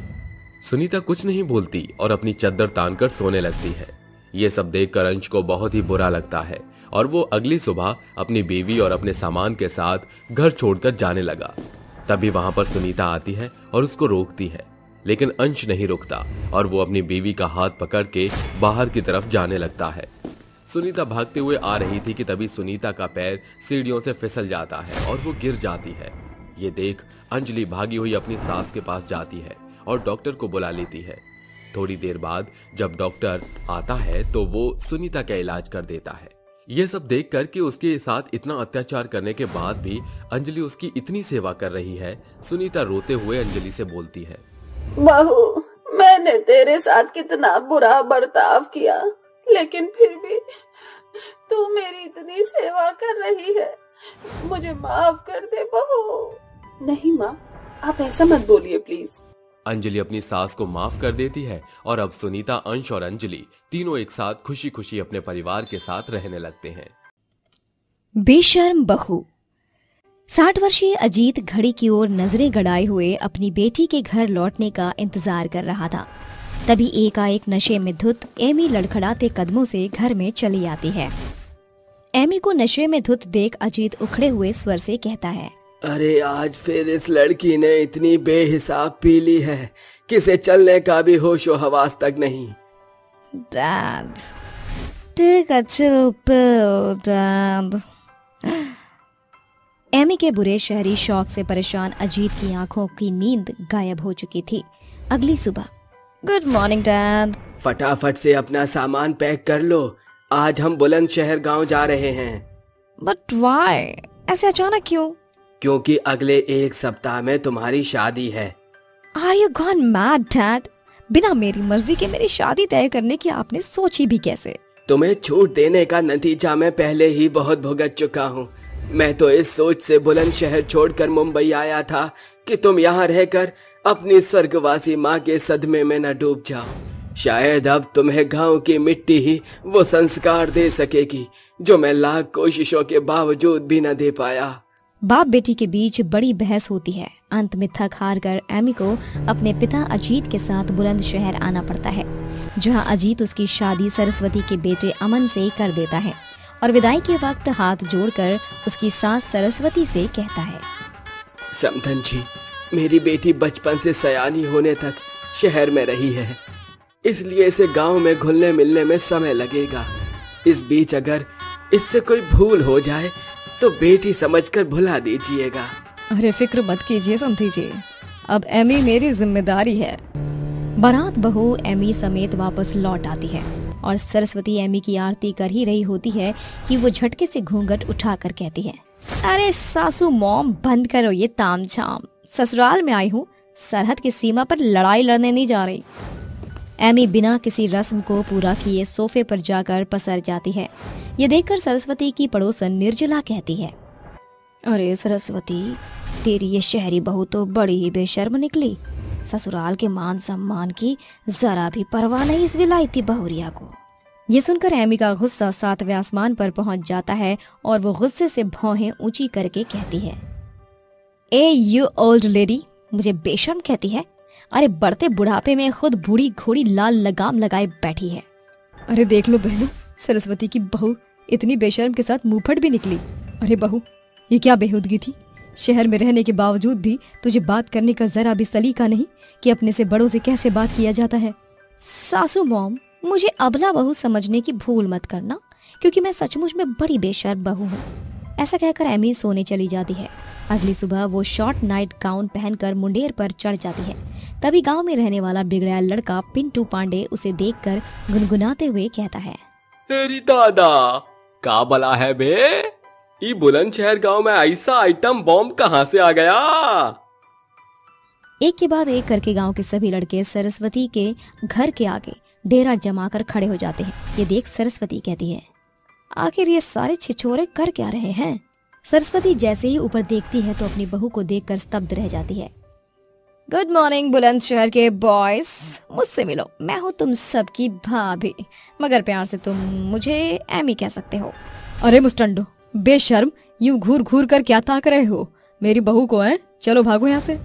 सुनीता कुछ नहीं बोलती और अपनी चद्दर तानकर सोने लगती है। ये सब देखकर अंश को बहुत ही बुरा लगता है और वो अगली सुबह अपनी बीवी और अपने सामान के साथ घर छोड़कर जाने लगा। तभी वहां पर सुनीता आती है और उसको रोकती है, लेकिन अंश नहीं रुकता और वो अपनी बीवी का हाथ पकड़ के बाहर की तरफ जाने लगता है। सुनीता भागते हुए आ रही थी कि तभी सुनीता का पैर सीढ़ियों से फिसल जाता है और वो गिर जाती है। ये देख अंजलि भागी हुई अपनी सास के पास जाती है और डॉक्टर को बुला लेती है। थोड़ी देर बाद जब डॉक्टर आता है तो वो सुनीता का इलाज कर देता है। ये सब देख कर कि उसके साथ इतना अत्याचार करने के बाद भी अंजलि उसकी इतनी सेवा कर रही है, सुनीता रोते हुए अंजलि से बोलती है, बहू, मैंने तेरे साथ कितना बुरा बर्ताव किया, लेकिन फिर भी तू मेरी इतनी सेवा कर रही है, मुझे माफ कर दे बहू। नहीं माँ, आप ऐसा मत बोलिए प्लीज। अंजलि अपनी सास को माफ कर देती है और अब सुनीता, अंश और अंजलि तीनों एक साथ खुशी खुशी अपने परिवार के साथ रहने लगते हैं। बेशर्म बहू। 60 वर्षीय अजीत घड़ी की ओर नजरें गड़ाए हुए अपनी बेटी के घर लौटने का इंतजार कर रहा था। तभी एकाएक नशे में धुत एमी लड़खड़ाते कदमों से घर में चली आती है। एमी को नशे में धुत देख अजीत उखड़े हुए स्वर से कहता है, अरे आज फिर इस लड़की ने इतनी बेहिसाब पी ली है, किसे चलने का भी होशो हवास तक नहीं। Dad, take a chill pill, dad. Amy के बुरे शहरी शौक से परेशान अजीत की आंखों की नींद गायब हो चुकी थी। अगली सुबह, गुड मॉर्निंग डैड। फटाफट से अपना सामान पैक कर लो, आज हम बुलंदशहर गांव जा रहे हैं। But why? ऐसे अचानक क्यों? क्योंकि अगले 1 सप्ताह में तुम्हारी शादी है। Are you gone mad dad? बिना मेरी मर्जी के मेरी शादी तय करने की आपने सोची भी कैसे? तुम्हें छूट देने का नतीजा मैं पहले ही बहुत भुगत चुका हूँ। मैं तो इस सोच से बुलंदशहर छोड़कर मुंबई आया था कि तुम यहाँ रहकर अपनी स्वर्गवासी माँ के सदमे में न डूब जाओ। शायद अब तुम्हें गांव की मिट्टी ही वो संस्कार दे सकेगी जो मैं लाख कोशिशों के बावजूद भी न दे पाया। बाप बेटी के बीच बड़ी बहस होती है। अंत में थक हार कर एमी को अपने पिता अजीत के साथ बुलंदशहर आना पड़ता है, जहां अजीत उसकी शादी सरस्वती के बेटे अमन से कर देता है और विदाई के वक्त हाथ जोड़कर उसकी सास सरस्वती से कहता है, समधन जी, मेरी बेटी बचपन से सयानी होने तक शहर में रही है, इसलिए इसे गांव में घुलने मिलने में समय लगेगा। इस बीच अगर इससे कोई भूल हो जाए तो बेटी समझकर भुला दीजिएगा। अरे फिक्र मत कीजिए समधी जी, अब एमी मेरी जिम्मेदारी है। बारात बहू एमी समेत वापस लौट आती है। और सरस्वती एमी की आरती कर ही रही होती है कि वो झटके से घूंघट उठाकर कहती है, अरे सासू मॉम, बंद करो ये तामझाम। ससुराल में आई हूँ, सरहद की सीमा पर लड़ाई लड़ने नहीं जा रही। एमी बिना किसी रस्म को पूरा किए सोफे पर जाकर पसर जाती है। ये देखकर सरस्वती की पड़ोसन निर्जला कहती है, अरे सरस्वती, तेरी ये शहरी बहू तो बड़ी ही बेशर्म निकली। ससुराल के मान सम्मान की जरा भी परवाह नहीं इस विलायती बहुरिया को। ये सुनकर एमी का गुस्सा 7वें आसमान पर पहुंच जाता है और वो गुस्से से भौहें ऊंची करके कहती है, ए यू ओल्ड लेडी, मुझे बेशर्म कहती है? अरे बढ़ते बुढ़ापे में खुद बूढ़ी घोड़ी लाल लगाम लगाए बैठी है। अरे देख लो बहनों, सरस्वती की बहू इतनी बेशर्म के साथ मुंहफट भी निकली। अरे बहू, ये क्या बेहूदगी थी? शहर में रहने के बावजूद भी तुझे बात करने का जरा भी सलीका नहीं कि अपने से बड़ों से कैसे बात किया जाता है। सासू मॉम, मुझे अबला बहू समझने की भूल मत करना, क्योंकि मैं सचमुच में बड़ी बेशर्म बहू हूँ। ऐसा कहकर एमी सोने चली जाती है। अगली सुबह वो शॉर्ट नाइट गाउन पहनकर मुंडेर पर चढ़ जाती है। तभी गांव में रहने वाला बिगड़ैल लड़का पिंटू पांडे उसे देखकर गुनगुनाते हुए कहता है, अरे दादा, का बला है बे? ये बुलंदशहर गांव में ऐसा आइटम बॉम्ब कहां से आ गया? एक के बाद एक करके गांव के सभी लड़के सरस्वती के घर के आगे डेरा जमाकर खड़े हो जाते हैं। ये देख सरस्वती कहती है, आखिर ये सारे छिछोरे कर क्या रहे हैं? सरस्वती जैसे ही ऊपर देखती है तो अपनी बहू को देखकर स्तब्ध रह जाती है। गुड मॉर्निंग बुलंदशहर के बॉयज, मुझसे मिलो, मैं हूँ तुम सबकी भाभी, मगर प्यार से तुम मुझे एमी कह सकते हो। अरे मुस्टंडो, बेशर्म, यूं घूर घूर कर क्या ताक रहे हो? मेरी बहू को है, चलो भागो यहाँ से।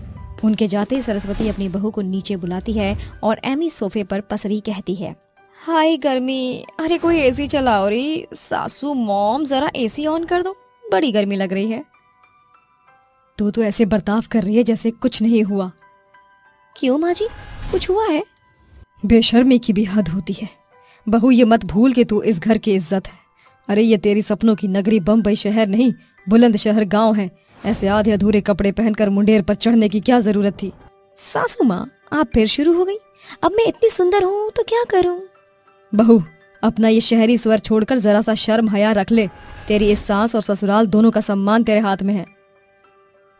उनके जाते ही सरस्वती अपनी बहू को नीचे बुलाती है और एमी सोफे पर पसरी कहती है, हाय गर्मी, अरे कोई एसी चलाओ रे। सासू मॉम, जरा एसी ऑन कर दो, बड़ी गर्मी लग रही है। तू तो ऐसे बर्ताव कर रही है जैसे कुछ नहीं हुआ। क्यों माँ जी, कुछ हुआ है? बेशर्मी की भी हद होती है। बहू, ये मत भूल के तू इस घर की इज्जत है। अरे ये तेरी सपनों की नगरी बम्बई शहर नहीं, बुलंदशहर गांव है। ऐसे आधे अधूरे कपड़े पहनकर मुंडेर पर चढ़ने की क्या जरूरत थी? सासू माँ, आप फिर शुरू हो गई। अब मैं इतनी सुंदर हूँ तो क्या करूँ? बहू, अपना ये शहरी स्वर छोड़कर जरा सा शर्म हया रख ले। तेरी इस सास और ससुराल दोनों का सम्मान तेरे हाथ में है।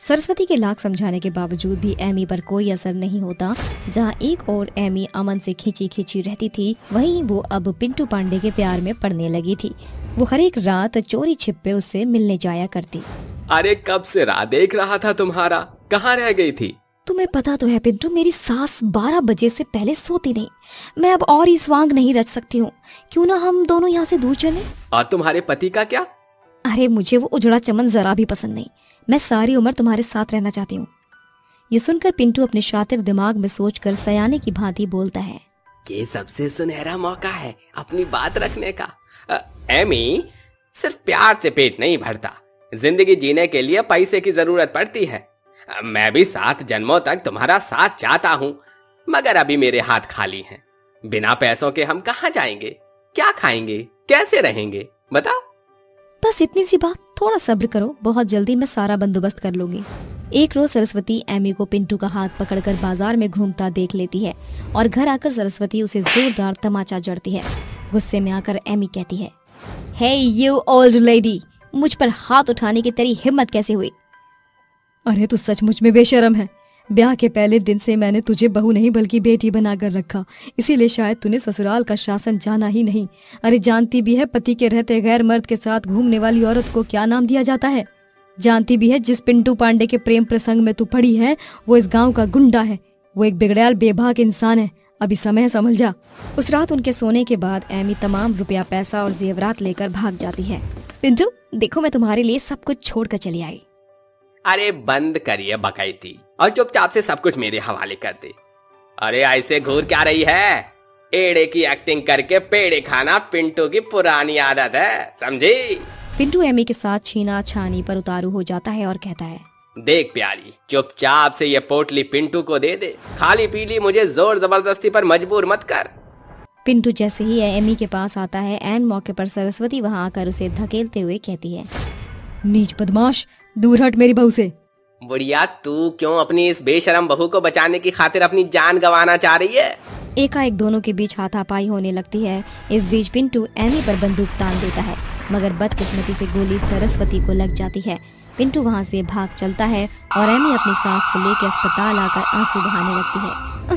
सरस्वती के लाख समझाने के बावजूद भी एमी पर कोई असर नहीं होता। जहाँ एक और एमी अमन से खींची खींची रहती थी, वहीं वो अब पिंटू पांडे के प्यार में पड़ने लगी थी। वो हर एक रात चोरी छिपे उससे मिलने जाया करती। अरे कब से राह देख रहा था तुम्हारा, कहाँ रह गई थी? तुम्हें पता तो है पिंटू, मेरी सास 12 बजे से पहले सोती नहीं। मैं अब और ही स्वांग नहीं रच सकती हूँ। क्यों ना हम दोनों यहाँ से दूर चलें? और तुम्हारे पति का क्या? अरे मुझे वो उजड़ा चमन जरा भी पसंद नहीं। मैं सारी उम्र तुम्हारे साथ रहना चाहती हूँ। ये सुनकर पिंटू अपने शातिर दिमाग में सोचकर सयाने की भांति बोलता है, ये सबसे सुनहरा मौका है अपनी बात रखने का। एमी, सिर्फ प्यार से पेट नहीं भरता, जिंदगी जीने के लिए पैसे की जरूरत पड़ती है। मैं भी 7 जन्मों तक तुम्हारा साथ चाहता हूँ, मगर अभी मेरे हाथ खाली हैं। बिना पैसों के हम कहाँ जाएंगे, क्या खाएंगे, कैसे रहेंगे, बताओ? बस इतनी सी बात, थोड़ा सब्र करो, बहुत जल्दी मैं सारा बंदोबस्त कर लूंगी। एक रोज सरस्वती एमी को पिंटू का हाथ पकड़कर बाजार में घूमता देख लेती है और घर आकर सरस्वती उसे जोरदार तमाचा जड़ती है। गुस्से में आकर एमी कहती है, हे यू ओल्ड लेडी, मुझ पर हाथ उठाने की तेरी हिम्मत कैसे हुई? अरे तू सचमुच में बेशर्म है। ब्याह के पहले दिन से मैंने तुझे बहू नहीं बल्कि बेटी बनाकर रखा, इसीलिए शायद तूने ससुराल का शासन जाना ही नहीं। अरे जानती भी है पति के रहते गैर मर्द के साथ घूमने वाली औरत को क्या नाम दिया जाता है? जानती भी है जिस पिंटू पांडे के प्रेम प्रसंग में तू पड़ी है वो इस गांव का गुंडा है। वो एक बिगड़ैल बेभाग इंसान है। अभी समय समझ जा। उस रात उनके सोने के बाद एमी तमाम रुपया पैसा और जेवरात लेकर भाग जाती है। पिंटू, देखो मैं तुम्हारे लिए सब कुछ छोड़कर चली आई। अरे बंद करिए बकैती और चुपचाप से सब कुछ मेरे हवाले कर दे। अरे ऐसे घूर क्या रही है? एड़े की एक्टिंग करके पेड़े खाना पिंटू की पुरानी आदत है, समझी? पिंटू एमी के साथ छीना छानी पर उतारू हो जाता है और कहता है, देख प्यारी, चुपचाप से ये पोटली पिंटू को दे दे। खाली पीली मुझे जोर जबरदस्ती पर मजबूर मत कर। पिंटू जैसे ही एमी के पास आता है, ऐन मौके पर सरस्वती वहाँ आकर उसे धकेलते हुए कहती है, नीच बदमाश, दूर हट मेरी बहू से। बुढ़िया, तू क्यों अपनी इस बेशरम बहू को बचाने की खातिर अपनी जान गंवाना चाह रही है? एकाएक दोनों के बीच हाथापाई होने लगती है। इस बीच पिंटू एमी पर बंदूक तान देता है, मगर बदकिस्मती से गोली सरस्वती को लग जाती है। पिंटू वहाँ से भाग चलता है और एमी अपनी सास को लेकर अस्पताल आकर आंसू बहाने लगती है।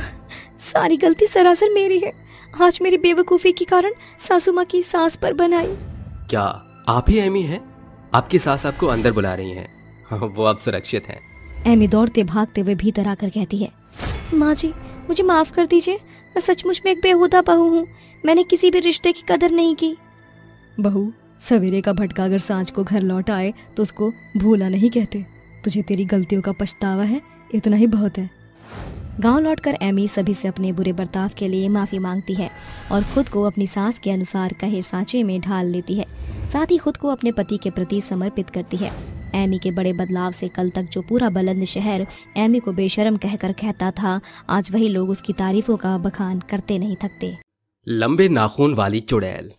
सारी गलती सरासर मेरी है। आज मेरी बेवकूफी के कारण सासू माँ की सास पर बनाई। क्या आप ही एमी हैं? आपकी सास आपको अंदर बुला रही हैं। वो अब सुरक्षित हैं। एमी दौड़ते भागते हुए भीतर आकर कहती है, माँ जी मुझे माफ कर दीजिए, मैं सचमुच में एक बेहुदा बहू हूँ। मैंने किसी भी रिश्ते की कदर नहीं की। बहू, सवेरे का भटका अगर सांझ को घर लौट आए तो उसको भूला नहीं कहते। तुझे तेरी गलतियों का पछतावा है, इतना ही बहुत है। गांव लौटकर एमी सभी से अपने बुरे बर्ताव के लिए माफी मांगती है और खुद को अपनी सास के अनुसार कहे सांचे में ढाल लेती है। साथ ही खुद को अपने पति के प्रति समर्पित करती है। एमी के बड़े बदलाव से कल तक जो पूरा बुलंद शहर एमी को बेशर्म कहकर कहता था, आज वही लोग उसकी तारीफों का बखान करते नहीं थकते। लंबे नाखून वाली चुड़ैल।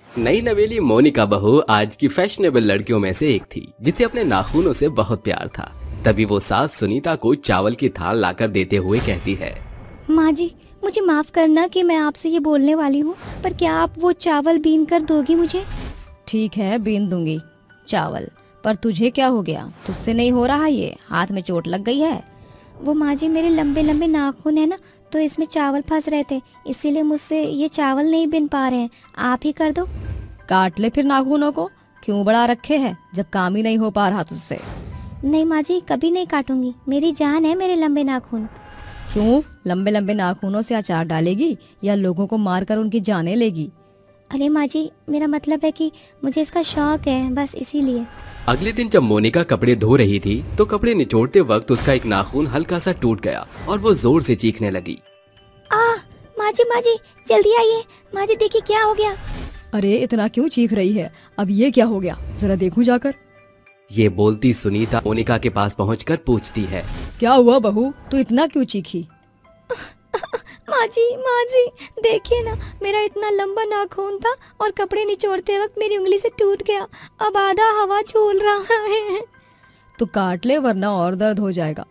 नई नवेली मोनिका बहू आज की फैशनेबल लड़कियों में से एक थी, जिसे अपने नाखूनों से बहुत प्यार था। तभी वो सास सुनीता को चावल की थाल लाकर देते हुए कहती है, माँ जी मुझे माफ करना कि मैं आपसे ये बोलने वाली हूँ, पर क्या आप वो चावल बीन कर दोगी मुझे? ठीक है, बीन दूंगी चावल, पर तुझे क्या हो गया? तुझसे नहीं हो रहा, ये हाथ में चोट लग गई है। वो माँ जी मेरे लंबे लंबे नाखून है ना, तो इसमें चावल फंस रहे थे, इसीलिए मुझसे ये चावल नहीं बिन पा रहे हैं। आप ही कर दो। काट ले फिर नाखूनों को, क्यों बड़ा रखे है जब काम ही नहीं हो पा रहा तुझसे। नहीं माँ जी, कभी नहीं काटूंगी, मेरी जान है मेरे लंबे नाखून। क्यों, लंबे लंबे नाखूनों से अचार डालेगी या लोगों को मारकर उनकी जानें लेगी? अरे माँ जी, मेरा मतलब है कि मुझे इसका शौक है, बस इसीलिए। अगले दिन जब मोनिका कपड़े धो रही थी तो कपड़े निचोड़ते वक्त उसका एक नाखून हल्का सा टूट गया और वो जोर से चीखने लगी। माँ जी जल्दी आइए, माँ जी देखिए क्या हो गया। अरे इतना क्यों चीख रही है? अब ये क्या हो गया, जरा देखूं जाकर। ये बोलती सुनीता मोनिका के पास पहुंचकर पूछती है, क्या हुआ बहू, तू इतना क्यों चीखी? माँ जी देखिए ना, मेरा इतना लंबा नाखून था और कपड़े निचोड़ते वक्त मेरी उंगली से टूट गया, अब आधा हवा झूल रहा है। तो काट ले वरना और दर्द हो जाएगा।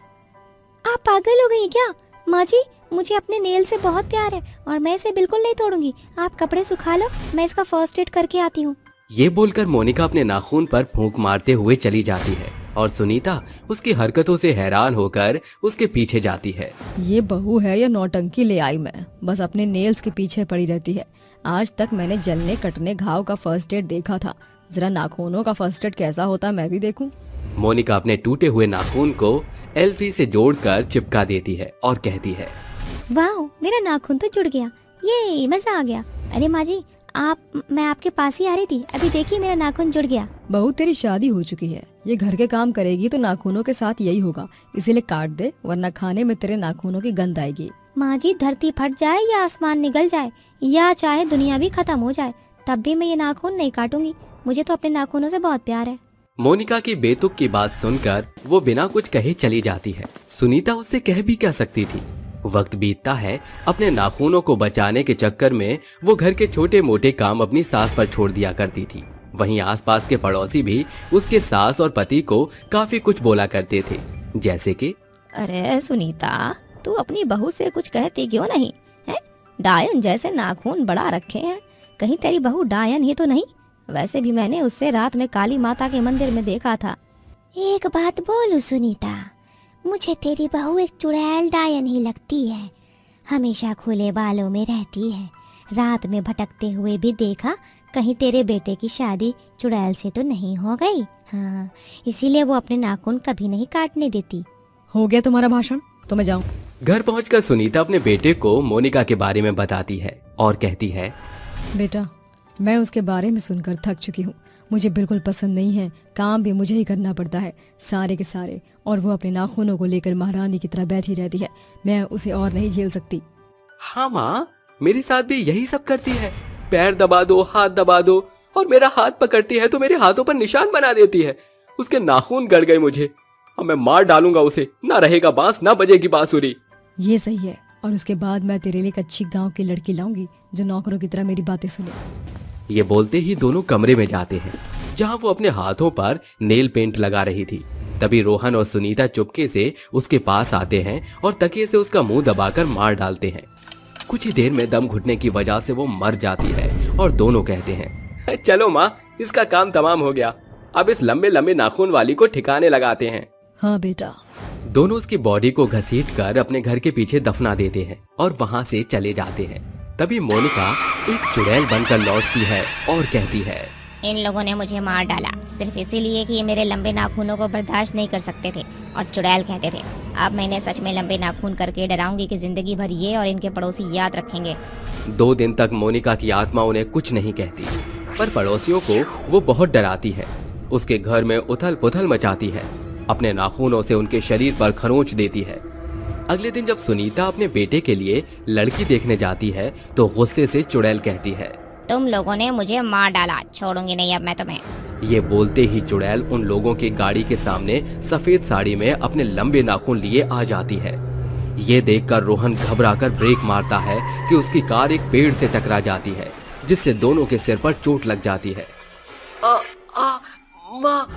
आप पागल हो गई क्या? माँ जी मुझे अपने नेल से बहुत प्यार है और मैं इसे बिल्कुल नहीं तोड़ूंगी। आप कपड़े सुखा लो, मैं इसका फर्स्ट एड करके आती हूँ। ये बोलकर मोनिका अपने नाखून पर फूंक मारते हुए चली जाती है और सुनीता उसकी हरकतों से हैरान होकर उसके पीछे जाती है। ये बहू है या नौटंकी ले आई मैं, बस अपने नेल्स के पीछे पड़ी रहती है। आज तक मैंने जलने कटने घाव का फर्स्ट एड देखा था, जरा नाखूनों का फर्स्ट एड कैसा होता मैं भी देखूं। मोनिका अपने टूटे हुए नाखून को एल्फी से जोड़कर चिपका देती है और कहती है, वाह मेरा नाखून तो जुड़ गया, ये मजा आ गया। अरे माँ जी मैं आपके पास ही आ रही थी, अभी देखिए मेरा नाखून जुड़ गया। बहू तेरी शादी हो चुकी है, ये घर के काम करेगी तो नाखूनों के साथ यही होगा, इसीलिए काट दे वरना खाने में तेरे नाखूनों की गंध आएगी। माँ जी धरती फट जाए या आसमान निगल जाए या चाहे दुनिया भी खत्म हो जाए, तब भी मैं ये नाखून नहीं काटूंगी। मुझे तो अपने नाखूनों से बहुत प्यार है। मोनिका की बेतुक की बात सुनकर वो बिना कुछ कहे चली जाती है। सुनीता उससे कह भी क्या सकती थी। वक्त बीतता है, अपने नाखूनों को बचाने के चक्कर में वो घर के छोटे मोटे काम अपनी सास पर छोड़ दिया करती थी। वहीं आसपास के पड़ोसी भी उसके सास और पति को काफी कुछ बोला करते थे, जैसे कि अरे सुनीता तू अपनी बहू से कुछ कहती क्यों नहीं है? डायन जैसे नाखून बड़ा रखे हैं, कहीं तेरी बहू डायन ही तो नहीं? वैसे भी मैंने उससे रात में काली माता के मंदिर में देखा था। एक बात बोलूं सुनीता, मुझे तेरी बहू एक चुड़ैल डायन ही लगती है। हमेशा खुले बालों में रहती है, रात में भटकते हुए भी देखा, कहीं तेरे बेटे की शादी चुड़ैल से तो नहीं हो गई? हाँ, इसीलिए वो अपने नाखून कभी नहीं काटने देती। हो गया तुम्हारा भाषण, तो मैं जाऊँ। घर पहुंचकर सुनीता अपने बेटे को मोनिका के बारे में बताती है और कहती है, बेटा मैं उसके बारे में सुनकर थक चुकी हूँ, मुझे बिल्कुल पसंद नहीं है, काम भी मुझे ही करना पड़ता है सारे के सारे, और वो अपने नाखूनों को लेकर महारानी की तरह बैठी रहती है, मैं उसे और नहीं झेल सकती। हाँ माँ, मेरे साथ भी यही सब करती है, पैर दबा दो, हाथ दबा दो, और मेरा हाथ पकड़ती है तो मेरे हाथों पर निशान बना देती है। उसके नाखून गड़ गए मुझे, अब मैं मार डालूंगा उसे, ना रहेगा बांस ना बजेगी बांसुरी। ये सही है, और उसके बाद मैं तेरे लिए एक अच्छी गाँव की लड़की लाऊंगी जो नौकरों की तरह मेरी बातें सुने। ये बोलते ही दोनों कमरे में जाते हैं जहां वो अपने हाथों पर नेल पेंट लगा रही थी। तभी रोहन और सुनीता चुपके से उसके पास आते हैं और तकिए से उसका मुंह दबाकर मार डालते हैं। कुछ ही देर में दम घुटने की वजह से वो मर जाती है और दोनों कहते हैं, चलो माँ, इसका काम तमाम हो गया, अब इस लंबे लंबे नाखून वाली को ठिकाने लगाते हैं। हाँ बेटा। दोनों उसकी बॉडी को घसीट कर अपने घर के पीछे दफना देते हैं और वहाँ से चले जाते हैं। तभी मोनिका एक चुड़ैल बनकर लौटती है और कहती है, इन लोगों ने मुझे मार डाला सिर्फ इसीलिए कि ये मेरे लंबे नाखूनों को बर्दाश्त नहीं कर सकते थे और चुड़ैल कहते थे। अब मैं इन्हें सच में लंबे नाखून करके डराऊंगी कि जिंदगी भर ये और इनके पड़ोसी याद रखेंगे। 2 दिन तक मोनिका की आत्मा उन्हें कुछ नहीं कहती, पर पड़ोसियों को वो बहुत डराती है। उसके घर में उथल पुथल मचाती है, अपने नाखूनों से उनके शरीर पर खरोंच देती है। अगले दिन जब सुनीता अपने बेटे के लिए लड़की देखने जाती है तो गुस्से से चुड़ैल कहती है, तुम लोगों ने मुझे मार डाला, छोड़ूंगी नहीं अब मैं तुम्हें। ये बोलते ही चुड़ैल उन लोगों की गाड़ी के सामने सफेद साड़ी में अपने लंबे नाखून लिए आ जाती है। ये देखकर रोहन घबराकर ब्रेक मारता है कि उसकी कार एक पेड़ से टकरा जाती है, जिससे दोनों के सिर पर चोट लग जाती है। माँ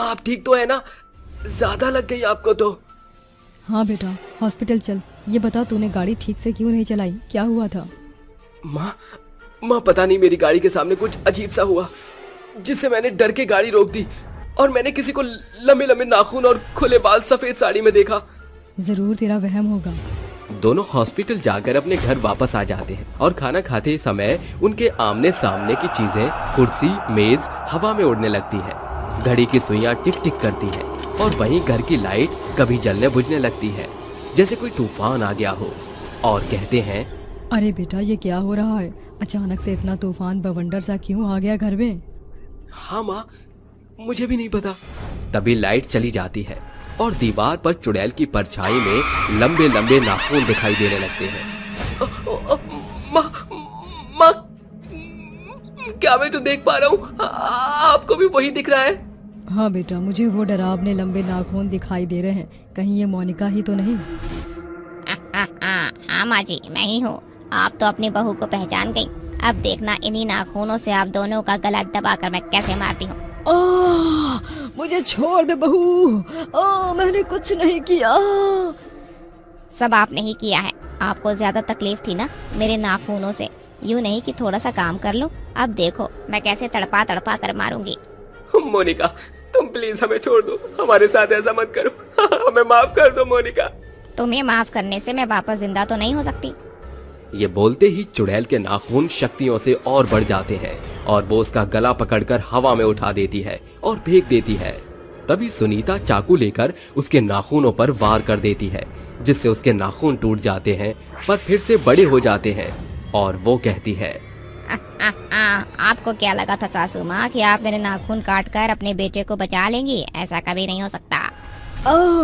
आप ठीक तो है ना? ज्यादा लग गई आपको तो? हाँ बेटा, हॉस्पिटल चल। ये बता, तूने गाड़ी ठीक से क्यों नहीं चलाई? क्या हुआ था? माँ पता नहीं, मेरी गाड़ी के सामने कुछ अजीब सा हुआ, जिससे मैंने डर के गाड़ी रोक दी और मैंने किसी को लंबे लंबे नाखून और खुले बाल सफेद साड़ी में देखा। जरूर तेरा वहम होगा। दोनों हॉस्पिटल जाकर अपने घर वापस आ जाते हैं और खाना खाते समय उनके आमने सामने की चीजें, कुर्सी, मेज हवा में उड़ने लगती है। घड़ी की सुइयां टिक टिक करती है और वहीं घर की लाइट कभी जलने बुझने लगती है, जैसे कोई तूफान आ गया हो। और कहते हैं, अरे बेटा ये क्या हो रहा है? अचानक से इतना तूफान बवंडर सा क्यों आ गया घर में? हाँ माँ, मुझे भी नहीं पता। तभी लाइट चली जाती है और दीवार पर चुड़ैल की परछाई में लंबे लंबे नाखून दिखाई देने लगते हैं। माँ, क्या मैं तो देख पा रहा हूँ? आपको भी वही दिख रहा है? हाँ बेटा, मुझे वो डरावने लंबे नाखून दिखाई दे रहे हैं। कहीं ये मोनिका ही तो नहीं? हाँ माँ जी, मैं ही हूँ। आप तो अपनी बहू को पहचान गई। अब देखना इन्हीं नाखूनों से आप दोनों का गला दबाकर मैं कैसे मारती हूँ। मुझे छोड़ दे बहू। मैंने कुछ नहीं किया। सब आपने ही किया है। आपको ज्यादा तकलीफ थी ना मेरे नाखूनों से? यूँ नहीं कि थोड़ा सा काम कर लो। अब देखो मैं कैसे तड़पा तड़पा कर मारूंगी। मोनिका, तुम प्लीज हमें छोड़ दो, हमारे साथ ऐसा मत करो, हमें माफ कर दो मोनिका। तुम्हें माफ करने से मैं वापस जिंदा तो नहीं हो सकती। ये बोलते ही चुड़ैल के नाखून शक्तियों से और बढ़ जाते हैं और वो उसका गला पकड़कर हवा में उठा देती है और फेंक देती है। तभी सुनीता चाकू लेकर उसके नाखूनों पर वार कर देती है, जिससे उसके नाखून टूट जाते हैं पर फिर से बड़े हो जाते हैं। और वो कहती है, आपको क्या लगा था सासू माँ कि आप मेरे नाखून काटकर अपने बेटे को बचा लेंगी? ऐसा कभी नहीं हो सकता।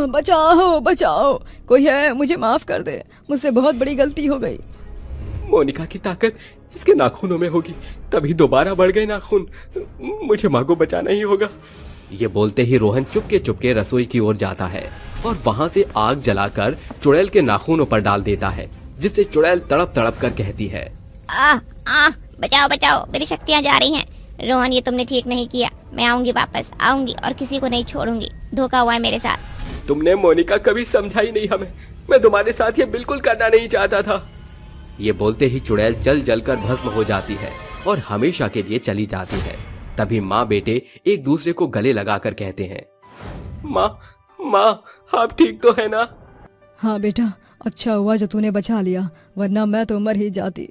बचाओ बचाओ, कोई है? मुझे माफ कर दे, मुझसे बहुत बड़ी गलती हो गई। मोनिका की ताकत इसके नाखूनों में होगी, तभी दोबारा बढ़ गए नाखून। मुझे माँ को बचाना ही होगा। ये बोलते ही रोहन चुपके चुपके रसोई की ओर जाता है और वहाँ से आग जलाकर चुड़ैल के नाखूनों पर डाल देता है, जिससे चुड़ैल तड़प तड़प कर कहती है, बचाओ बचाओ, मेरी शक्तियाँ जा रही हैं। रोहन, ये तुमने ठीक नहीं किया। मैं आऊंगी, वापस आऊंगी और किसी को नहीं छोड़ूंगी। धोखा हुआ है मेरे साथ। तुमने मोनिका कभी समझाई नहीं हमें। मैं तुम्हारे साथ ये बिल्कुल करना नहीं चाहता था। ये बोलते ही चुड़ैल जल जल कर भस्म हो जाती है और हमेशा के लिए चली जाती है। तभी माँ बेटे एक दूसरे को गले लगाकर कहते हैं, माँ आप ठीक तो है ना? हाँ बेटा, अच्छा हुआ जो तूने बचा लिया, वरना मैं तो मर ही जाती।